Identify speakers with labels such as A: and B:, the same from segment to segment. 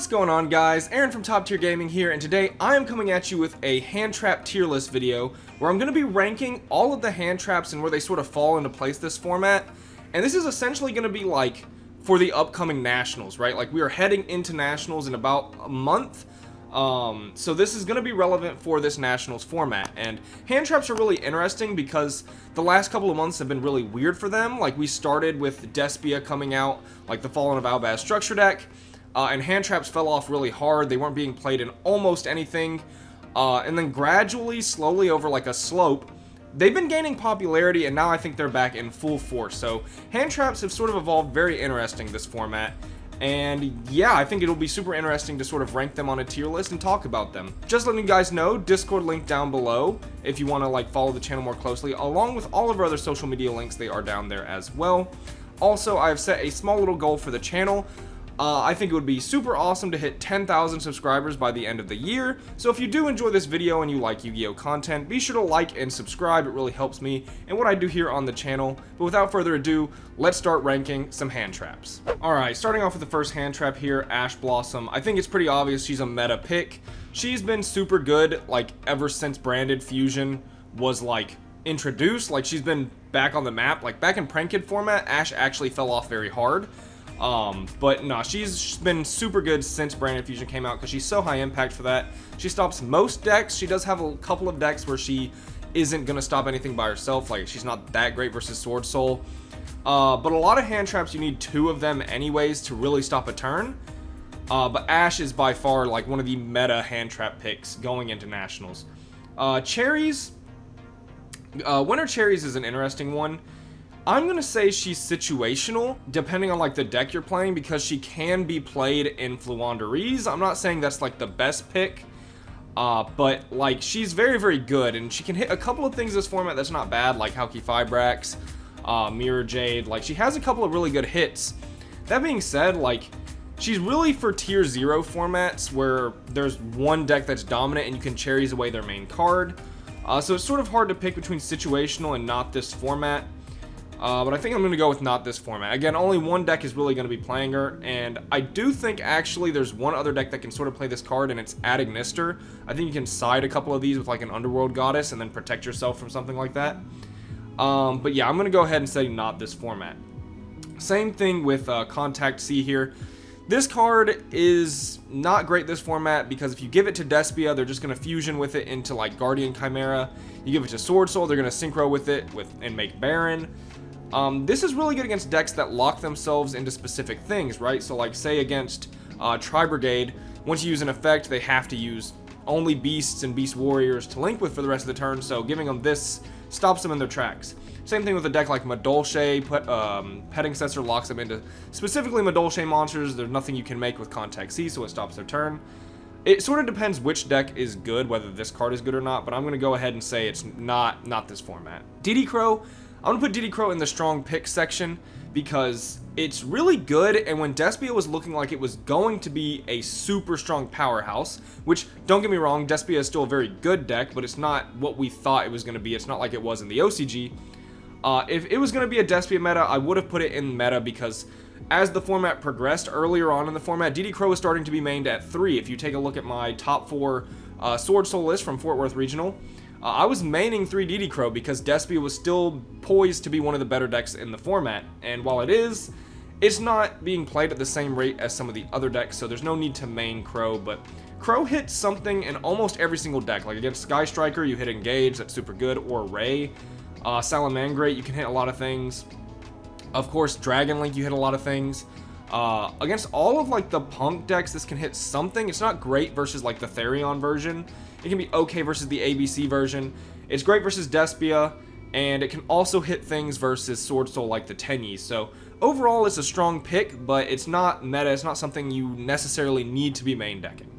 A: What's going on, guys? Aaron from Top Tier Gaming here, and today I am coming at you with a hand trap tier list video where I'm going to be ranking all of the hand traps and where they sort of fall into place this format. And this is essentially going to be like for the upcoming nationals, right? Like we are heading into nationals in about a month. So this is going to be relevant for this nationals format, and hand traps are really interesting because the last couple of months have been really weird for them. Like we started with Despia coming out, like the Fallen of Albaz structure deck. And hand traps fell off really hard. They weren't being played in almost anything. And then gradually, slowly over like a slope, they've been gaining popularity, and now I think they're back in full force. So hand traps have sort of evolved very interesting this format. And yeah, I think it'll be super interesting to sort of rank them on a tier list and talk about them. Just letting you guys know, Discord link down below if you want to like follow the channel more closely, along with all of our other social media links. They are down there as well. Also, I have set a small little goal for the channel. I think it would be super awesome to hit 10,000 subscribers by the end of the year. So if you do enjoy this video and you like Yu-Gi-Oh content, be sure to like and subscribe. It really helps me and what I do here on the channel. But without further ado, let's start ranking some hand traps. Alright, starting off with the first hand trap here, Ash Blossom. I think it's pretty obvious she's a meta pick. She's been super good like ever since Branded Fusion was like introduced. Like she's been back on the map. Like back in Prank Kid format, Ash actually fell off very hard. But no, she's been super good since Branded Fusion came out because she's so high impact for that. She stops most decks. She does have a couple of decks where she isn't going to stop anything by herself. Like she's not that great versus Sword Soul. But a lot of hand traps, you need two of them anyways to really stop a turn. But Ash is by far like one of the meta hand trap picks going into nationals. Cherries. Winter Cherries is an interesting one. I'm going to say she's situational, depending on like the deck you're playing, because she can be played in Fluanderies. I'm not saying that's like the best pick, but like she's very, very good, and she can hit a couple of things this format that's not bad, like Hauki Fibrax, Mirror Jade. Like she has a couple of really good hits. That being said, like she's really for tier 0 formats where there's one deck that's dominant and you can cherries away their main card. So it's sort of hard to pick between situational and not this format. But I think I'm going to go with not this format. Again, only one deck is really going to be playing her, and I do think actually there's one other deck that can sort of play this card, and it's Adagnister. I think you can side a couple of these with like an Underworld Goddess and then protect yourself from something like that. But yeah, I'm going to go ahead and say not this format. Same thing with Contact C here. This card is not great this format because if you give it to Despia, they're just going to fusion with it into like Guardian Chimera. You give it to Sword Soul, they're going to synchro with it and make Baron. This is really good against decks that lock themselves into specific things, right? So like say against Tri-Brigade, once you use an effect, they have to use only Beasts and Beast Warriors to link with for the rest of the turn, so giving them this stops them in their tracks. Same thing with a deck like Madolche. Petting Censor locks them into specifically Madolche monsters. There's nothing you can make with Contact C, so it stops their turn. It sort of depends which deck is good, whether this card is good or not, but I'm going to go ahead and say it's not this format. DD Crow. I'm going to put DD Crow in the strong pick section because it's really good, and when Despia was looking like it was going to be a super strong powerhouse, which, don't get me wrong, Despia is still a very good deck, but it's not what we thought it was going to be. It's not like it was in the OCG. If it was going to be a Despia meta, I would have put it in meta because as the format progressed earlier on in the format, DD Crow was starting to be mained at 3. If you take a look at my top 4 Sword Soul list from Fort Worth Regional, I was maining 3 DD Crow because Despia was still poised to be one of the better decks in the format, and while it is, it's not being played at the same rate as some of the other decks, so there's no need to main Crow, but Crow hits something in almost every single deck. Like against Sky Striker, you hit Engage, that's super good, or Ray. Salamangreat, you can hit a lot of things. Of course, Dragon Link, you hit a lot of things. Against all of like the Punk decks, this can hit something. It's not great versus like the Therion version. It can be okay versus the ABC version. It's great versus Despia, and it can also hit things versus Sword Soul like the Tenyi. So overall, it's a strong pick, but it's not meta. It's not something you necessarily need to be main decking.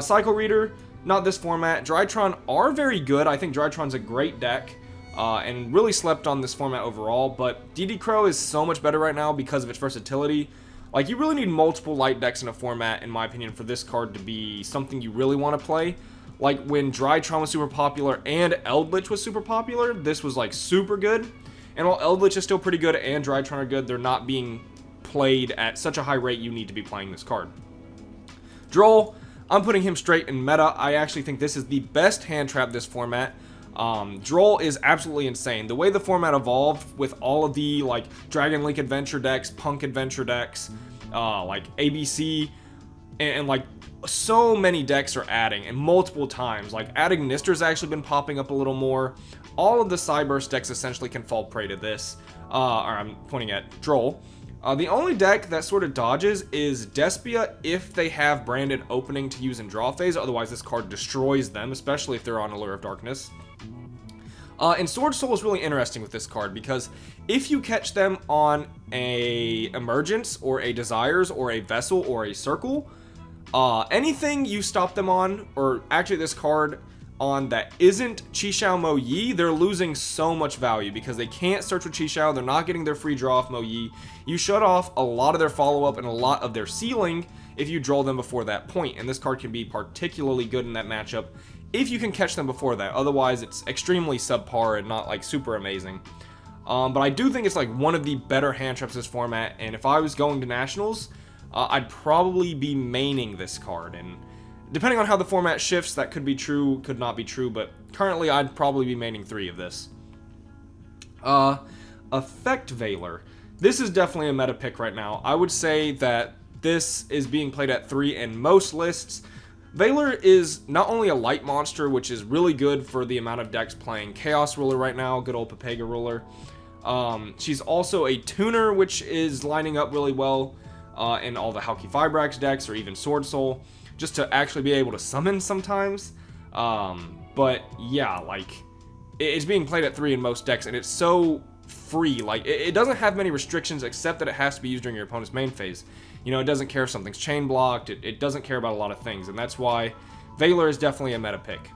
A: Cycle Reader, not this format. Drytron are very good. I think Drytron's a great deck. And really slept on this format overall, but DD Crow is so much better right now because of its versatility. Like, you really need multiple light decks in a format, in my opinion, for this card to be something you really want to play. Like, when Drytron was super popular and Eldritch was super popular, this was, like, super good. And while Eldritch is still pretty good and Drytron are good, they're not being played at such a high rate you need to be playing this card. Droll, I'm putting him straight in meta. I actually think this is the best hand trap this format. Droll is absolutely insane. The way the format evolved with all of the like Dragon Link adventure decks, Punk adventure decks, like ABC, and like so many decks are adding, and multiple times. Like adding Nister's actually been popping up a little more. All of the Cyburst decks essentially can fall prey to this. Or I'm pointing at Droll. The only deck that sort of dodges is Despia if they have branded opening to use in draw phase, otherwise this card destroys them, especially if they're on Allure of Darkness. And Sword Soul is really interesting with this card because if you catch them on a Emergence or a Desires or a Vessel or a Circle, anything you stop them on, or actually this card on that isn't Chixiao Mo Yi, they're losing so much value because they can't search with Chixiao, they're not getting their free draw off Mo Yi. You shut off a lot of their follow-up and a lot of their ceiling if you draw them before that point, and this card can be particularly good in that matchup if you can catch them before that. Otherwise, it's extremely subpar and not like super amazing. But I do think it's like one of the better hand traps this format, and if I was going to Nationals, I'd probably be maining this card, and depending on how the format shifts, that could be true, could not be true, but currently I'd probably be maining 3 of this. Effect Veiler. This is definitely a meta pick right now. I would say that this is being played at 3 in most lists. Veiler is not only a light monster, which is really good for the amount of decks playing Chaos Ruler right now, good old Pepega Ruler. She's also a tuner, which is lining up really well in all the Halki Fibrax decks, or even Sword Soul, just to actually be able to summon sometimes. But yeah, like, it's being played at 3 in most decks, and it's so free. Like, it doesn't have many restrictions except that it has to be used during your opponent's main phase. You know, it doesn't care if something's chain blocked, it doesn't care about a lot of things, and that's why Veiler is definitely a meta pick.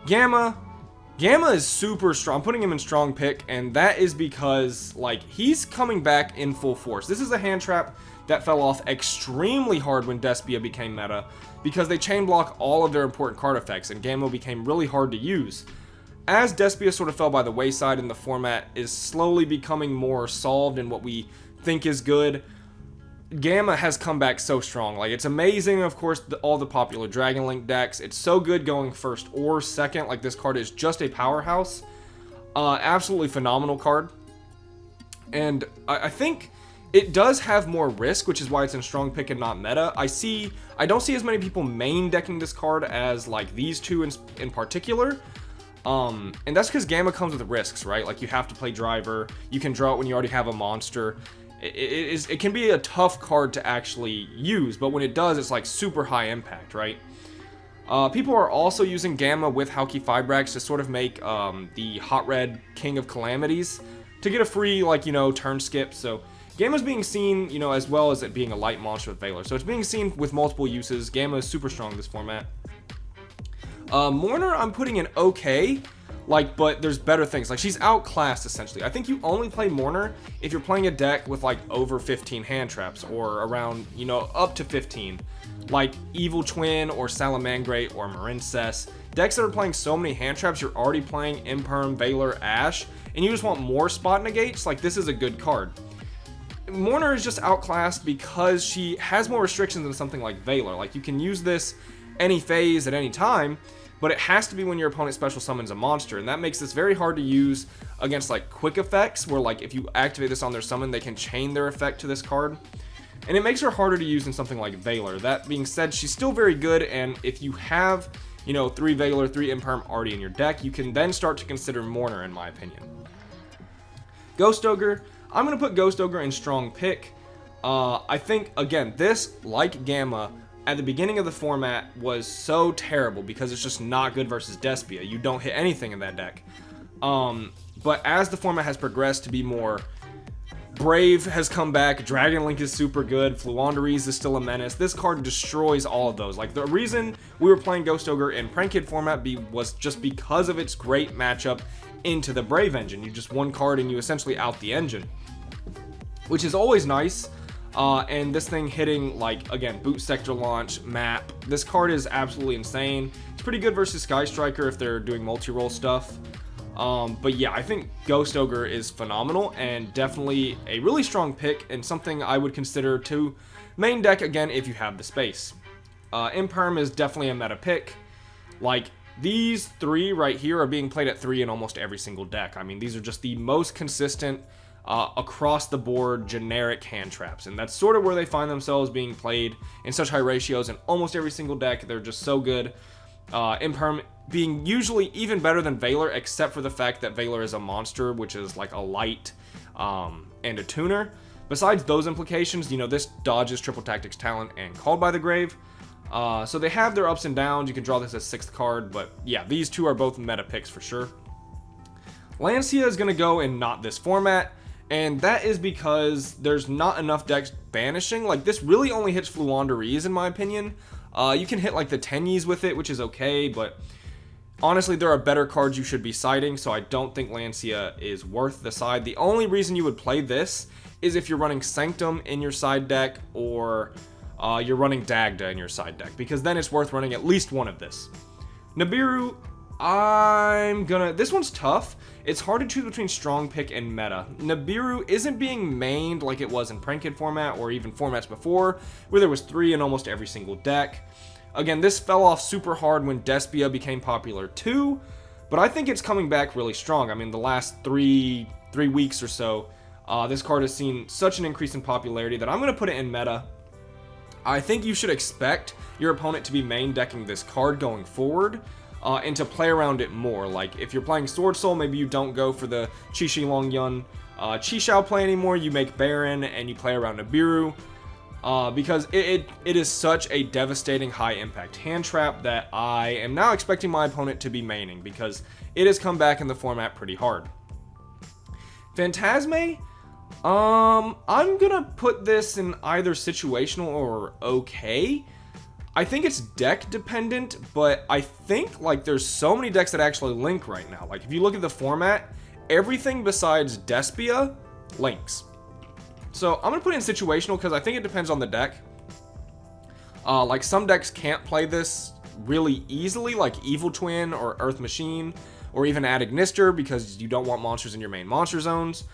A: Gamma is super strong. I'm putting him in strong pick, and that is because, like, he's coming back in full force. This is a hand trap that fell off extremely hard when Despia became meta, because they chain block all of their important card effects, and Gamma became really hard to use. As Despia sort of fell by the wayside and the format is slowly becoming more solved in what we think is good, Gamma has come back so strong. Like, it's amazing, of course, all the popular Dragon Link decks. It's so good going first or second. Like, this card is just a powerhouse. Absolutely phenomenal card. And I think it does have more risk, which is why it's in strong pick and not meta. I don't see as many people main decking this card as, like, these two in particular. And that's because Gamma comes with risks, right? Like, you have to play Driver. You can draw it when you already have a monster. It can be a tough card to actually use, but when it does, it's like super high impact, right? People are also using Gamma with Halki Fibrax to sort of make the Hot Red King of Calamities to get a free, like, you know, turn skip. So Gamma's being seen, you know, as well as it being a light monster with Veiler. So it's being seen with multiple uses. Gamma is super strong in this format. Mourner, I'm putting in okay. Like, but there's better things. Like, she's outclassed, essentially. I think you only play Mourner if you're playing a deck with, like, over 15 hand traps, or around, you know, up to 15. Like, Evil Twin, or Salamangreat, or Marincess. Decks that are playing so many hand traps, you're already playing Imperm, Veiler, Ash, and you just want more spot negates. Like, this is a good card. Mourner is just outclassed because she has more restrictions than something like Veiler. Like, you can use this any phase at any time, but it has to be when your opponent special summons a monster, and that makes this very hard to use against, like, quick effects, where, like, if you activate this on their summon, they can chain their effect to this card, and it makes her harder to use than something like Veiler. That being said, she's still very good, and if you have, you know, 3 Veiler, 3 Imperm already in your deck, you can then start to consider Mourner, in my opinion. Ghost Ogre, I'm going to put Ghost Ogre in strong pick. I think, again, this, like Gamma, at the beginning of the format was so terrible because it's just not good versus Despia. You don't hit anything in that deck. But as the format has progressed to be more, Brave has come back, Dragon Link is super good, Fluandereeze is still a menace. This card destroys all of those. Like, the reason we were playing Ghost Ogre in Prank Kid format was just because of its great matchup into the Brave engine. You just one card and you essentially out the engine, which is always nice. And this thing hitting, like, again, Boot Sector Launch, Map. This card is absolutely insane. It's pretty good versus Sky Striker if they're doing multi-roll stuff. But yeah, I think Ghost Ogre is phenomenal and definitely a really strong pick and something I would consider to main deck again if you have the space. Imperm is definitely a meta pick. Like, these 3 right here are being played at 3 in almost every single deck. I mean, these are just the most consistent, across the board, generic hand traps. And that's sort of where they find themselves being played in such high ratios in almost every single deck. They're just so good. Imperm being usually even better than Valor, except for the fact that Valor is a monster, which is like a light and a tuner. Besides those implications, you know, this dodges Triple Tactics Talent and Called by the Grave. So they have their ups and downs. You can draw this as 6th card, but yeah, these 2 are both meta picks for sure. Lancea is going to go in not this format, and that is because there's not enough decks banishing. Like, this really only hits Fluandereeze in my opinion. You can hit like the Tenyis with it, which is okay, but honestly, there are better cards you should be siding, so I don't think Lancea is worth the side. The only reason you would play this is if you're running Sanctum in your side deck, or you're running Dagda in your side deck, because then it's worth running at least one of this. Nibiru, this one's tough. It's hard to choose between strong pick and meta. Nibiru isn't being mained like it was in Pranked format or even formats before, where there was 3 in almost every single deck. Again, this fell off super hard when Despia became popular too, but I think it's coming back really strong. I mean, the last three weeks or so, this card has seen such an increase in popularity that I'm going to put it in meta. I think you should expect your opponent to be main decking this card going forward, and to play around it more. Like, if you're playing Sword Soul, maybe you don't go for the Chi Shi Long Yun Chi Shao play anymore. You make Baron and you play around Nibiru, because it is such a devastating high impact hand trap that I am now expecting my opponent to be maining, because it has come back in the format pretty hard. Fantasme, I'm gonna put this in either situational or okay. I think it's deck dependent, but I think like there's so many decks that actually link right now. Like, if you look at the format, everything besides Despia links. So I'm gonna put it in situational because I think it depends on the deck. Like, some decks can't play this really easily, like Evil Twin or Earth Machine, or even Add Ignister, because you don't want monsters in your main monster zones.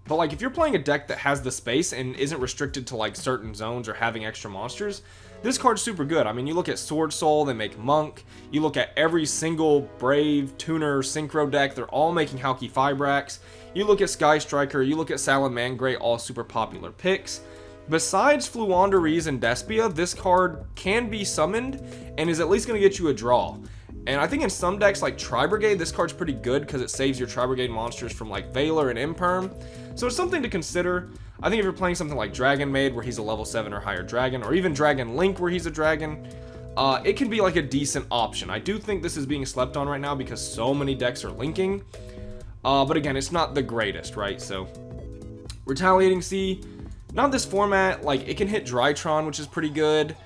A: But like, if you're playing a deck that has the space and isn't restricted to like certain zones or having extra monsters, this card's super good. I mean, you look at Sword Soul, they make Monk. You look at every single Brave, Tuner, Synchro deck, they're all making Hauki Fibrax. You look at Sky Striker, you look at Salamangreat, all super popular picks. Besides Fluandereeze and Despia, this card can be summoned and is at least going to get you a draw. And I think in some decks like Tri-Brigade, this card's pretty good because it saves your Tri-Brigade monsters from like Valor and Imperm. So it's something to consider. I think if you're playing something like Dragon Maid, where he's a level 7 or higher dragon, or even Dragon Link, where he's a dragon, it can be like a decent option. I do think this is being slept on right now because so many decks are linking. But again, it's not the greatest, right? So, Retaliating C, not this format. Like, it can hit Drytron, which is pretty good.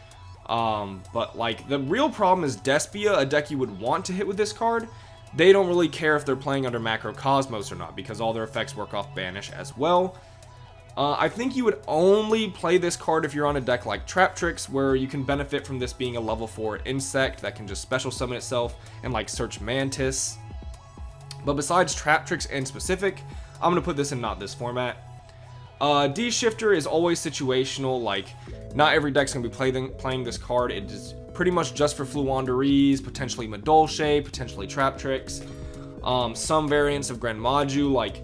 A: But like, the real problem is Despia, a deck you would want to hit with this card. They don't really care if they're playing under Macrocosmos or not, because all their effects work off Banish as well. I think you would only play this card if you're on a deck like Traptrix, where you can benefit from this being a level 4 insect that can just special summon itself and like search Mantis. But besides Traptrix in specific, I'm going to put this in not this format. D-Shifter is always situational. Like, not every deck's going to be playing this card. It is pretty much just for Fluandereeze, potentially Madolche, potentially Traptrix. Some variants of Grand Maju, like,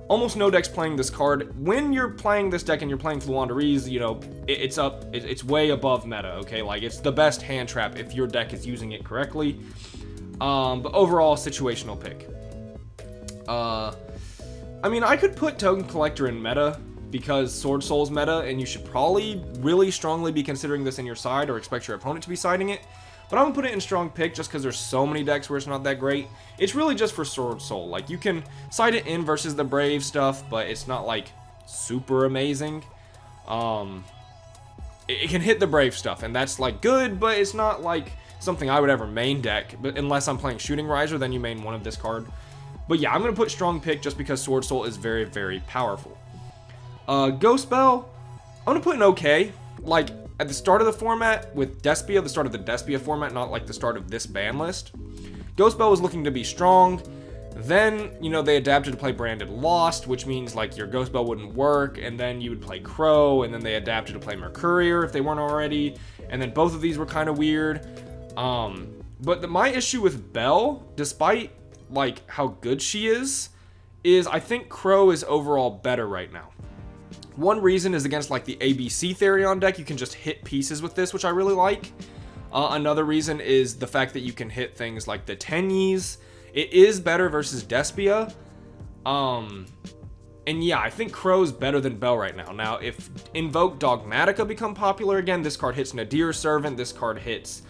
A: almost no deck's playing this card. When you're playing this deck and you're playing Fluandereeze, you know, it's way above meta, okay? Like, it's the best hand trap if your deck is using it correctly. But overall, situational pick. I mean, I could put Token Collector in meta, because Sword Soul's meta, and you should probably really strongly be considering this in your side or expect your opponent to be siding it. But I'm going to put it in strong pick just because there's so many decks where it's not that great. It's really just for Sword Soul. Like, you can side it in versus the Brave stuff, but it's not, like, super amazing. It can hit the Brave stuff, and that's, like, good, but it's not, like, something I would ever main deck. But unless I'm playing Shooting Riser, then you main one of this card. But yeah, I'm going to put strong pick just because Sword Soul is very, very powerful. Ghost Bell, I'm going to put an okay. Like, at the start of the format with Despia, the start of the Despia format, not like the start of this ban list, Ghost Bell was looking to be strong. Then, you know, they adapted to play Branded Lost, which means like your Ghost Bell wouldn't work, and then you would play Crow, and then they adapted to play Mercurier if they weren't already, and then both of these were kind of weird. But my issue with Bell, despite like how good she is I think Crow is overall better right now. One reason is against like the ABC Therion deck, you can just hit pieces with this, which I really like. Another reason is the fact that you can hit things like the Tenyis. It is better versus Despia. And yeah, I think Crow's better than Bell right now. Now, if Invoke Dogmatica become popular again, this card hits Nadir Servant, this card hits,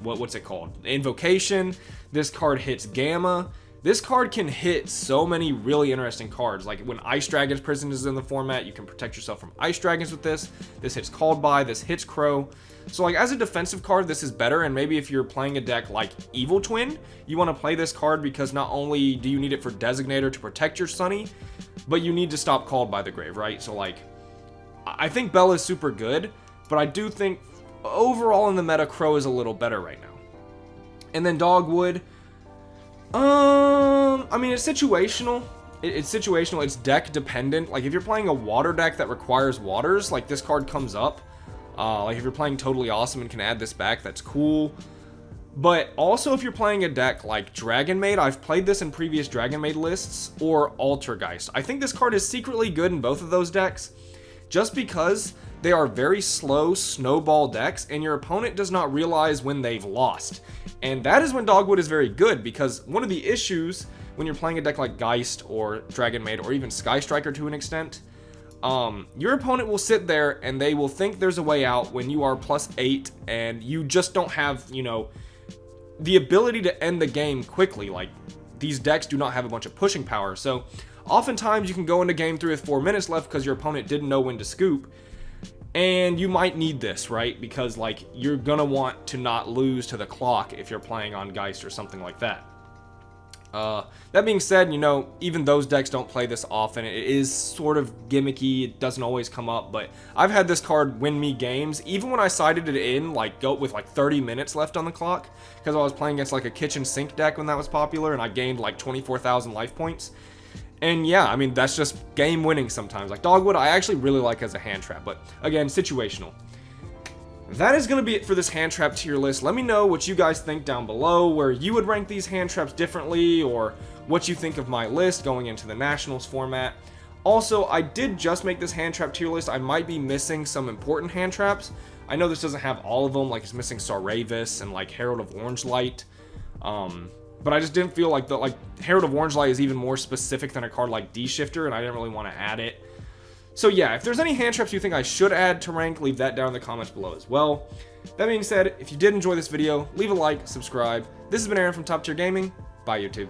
A: what's it called? Invocation, this card hits Gamma. This card can hit so many really interesting cards. Like when Ice Dragon's Prison is in the format, you can protect yourself from Ice Dragons with this. This hits Called By, this hits Crow. So like as a defensive card, this is better. And maybe if you're playing a deck like Evil Twin, you want to play this card because not only do you need it for Designator to protect your Sunny, but you need to stop Called By the Grave, right? So like, I think Bell is super good, but I do think overall in the meta, Crow is a little better right now. And then Dogwood, I mean, it's situational. It's situational. It's deck dependent. Like if you're playing a water deck that requires waters, like this card comes up. Like if you're playing Totally Awesome and can add this back, that's cool. But also if you're playing a deck like Dragon Maid, I've played this in previous Dragon Maid lists, or Altergeist. I think this card is secretly good in both of those decks, just because they are very slow snowball decks and your opponent does not realize when they've lost. And that is when Dogwood is very good, because one of the issues when you're playing a deck like Geist or Dragon Maid or even Sky Striker to an extent, your opponent will sit there and they will think there's a way out when you are +8 and you just don't have, you know, the ability to end the game quickly. Like these decks do not have a bunch of pushing power. So oftentimes you can go into game 3 with 4 minutes left because your opponent didn't know when to scoop. And you might need this, right? Because like you're gonna want to not lose to the clock if you're playing on Geist or something like that. That being said, you know, even those decks don't play this often. It is sort of gimmicky. It doesn't always come up, but I've had this card win me games, even when I sided it in, like go with like 30 minutes left on the clock, because I was playing against like a kitchen sink deck when that was popular, and I gained like 24,000 life points. And yeah, I mean, that's just game winning sometimes. Like Dogwood, I actually really like as a hand trap, but again, situational. That is going to be it for this hand trap tier list. Let me know what you guys think down below, where you would rank these hand traps differently, or what you think of my list going into the Nationals format. Also, I did just make this hand trap tier list. I might be missing some important hand traps. I know this doesn't have all of them, like it's missing Saravis and like Herald of Orange Light. But I just didn't feel like Herald of Orange Light is even more specific than a card like D-Shifter, and I didn't really want to add it. So yeah, if there's any hand traps you think I should add to rank, leave that down in the comments below as well. That being said, if you did enjoy this video, leave a like, subscribe. This has been Aaron from Top Tier Gaming. Bye, YouTube.